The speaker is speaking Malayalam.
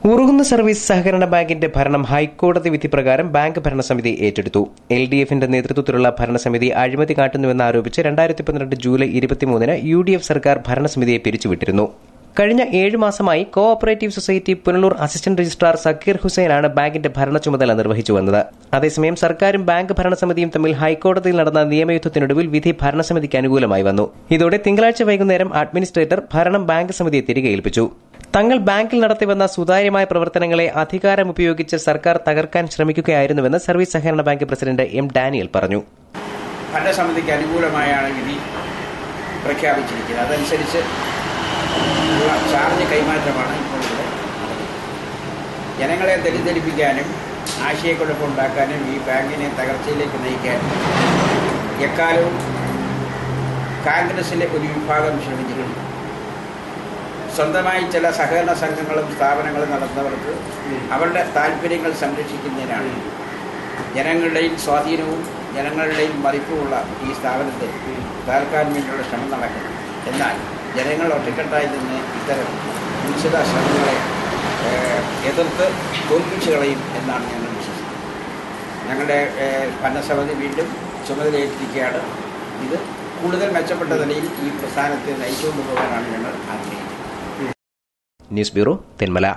ഉറുകുന്ന സർവീസ് സഹകരണ ബാങ്കിന്റെ ഭരണം ഹൈക്കോടതി വിധി പ്രകാരം ബാങ്ക് ഭരണസമിതി ഏറ്റെടുത്തു. LDFന്റെ നേതൃത്വത്തിലുള്ള ഭരണസമിതി അഴിമതി കാട്ടുന്നുവെന്ന് ആരോപിച്ച് 2012 ജൂലൈ 23-ന് UDF സർക്കാർ ഭരണസമിതിയെ പിരിച്ചുവിട്ടിരുന്നു. കഴിഞ്ഞ 7 മാസമായി cooperative society Punalur assistant registrar Zakir ഹുസൈനാണ് ബാങ്കിന്റെ ഭരണ ചുമതല നിർവഹിച്ചു വന്നത്. അതേസമയം സർക്കാരും ബാങ്ക് ഭരണസമിതിയും തമ്മിൽ ഹൈക്കോടതിയിൽ നടന്ന നിയമയുദ്ധത്തിനൊടുവിൽ വിധി ഭരണസമിതിക്ക് അനുകൂലമായി വന്നു. ഇതോടെ തിങ്കളാഴ്ച വൈകുന്നേരം അഡ്മിനിസ്ട്രേറ്റർ ഭരണം ബാങ്ക് സമിതിയെ തിരികെ ഏൽപ്പിച്ചു. തങ്ങൾ ബാങ്കിൽ നടത്തിവന്ന സുതാര്യമായ പ്രവർത്തനങ്ങളെ അധികാരമുപയോഗിച്ച് സർക്കാർ തകർക്കാൻ ശ്രമിക്കുകയായിരുന്നുവെന്ന് സർവീസ് സഹകരണ ബാങ്ക് പ്രസിഡന്റ് M. ഡാനിയൽ പറഞ്ഞു. ഭരണസമിതിക്ക് അനുകൂലമായാണ് വിധി പ്രഖ്യാപിച്ചിരിക്കുന്നത്. അതനുസരിച്ച് ചാർജ് കൈമാറ്റമാണ് ഇപ്പോൾ ഇവിടെ നടന്നത്. ജനങ്ങളെ തെറ്റിദ്ധരിപ്പിക്കാനും ആശയക്കുഴപ്പമുണ്ടാക്കാനും ഈ ബാങ്കിനെ തകർച്ചയിലേക്ക് നയിക്കാനും എക്കാലവും കോൺഗ്രസിലെ ഒരു വിഭാഗം ശ്രമിച്ചിട്ടുണ്ട്. സ്വന്തമായി ചില സഹകരണ സംഘങ്ങളും സ്ഥാപനങ്ങളും നടത്തുന്നവർക്ക് അവരുടെ താല്പര്യങ്ങൾ സംരക്ഷിക്കുന്നതിനാണ് ജനങ്ങളുടെയും സ്വാധീനവും ജനങ്ങളുടെയും മതിപ്പുമുള്ള ഈ സ്ഥാപനത്തെ തകർക്കാൻ വേണ്ടിയുള്ള ശ്രമം നടക്കുന്നത്. എന്നാൽ ജനങ്ങൾ ഒറ്റക്കെട്ടായി നിന്ന് ഇത്തരം നിശ്ചിത ശ്രമങ്ങളെ എതിർത്ത് തോൽപ്പിച്ചു കളയും എന്നാണ് ഞങ്ങൾ വിശ്വസിക്കുന്നത്. ഞങ്ങളുടെ ഭരണസമിതി വീണ്ടും ചുമതലയേറ്റിരിക്കുകയാണ്. ഇത് കൂടുതൽ മെച്ചപ്പെട്ട നിലയിൽ ഈ പ്രസ്ഥാനത്തെ നയിച്ചുകൊണ്ടുപോകാനാണ് ഞങ്ങൾ ആഗ്രഹിക്കുന്നത്. News bureau, Thenmala.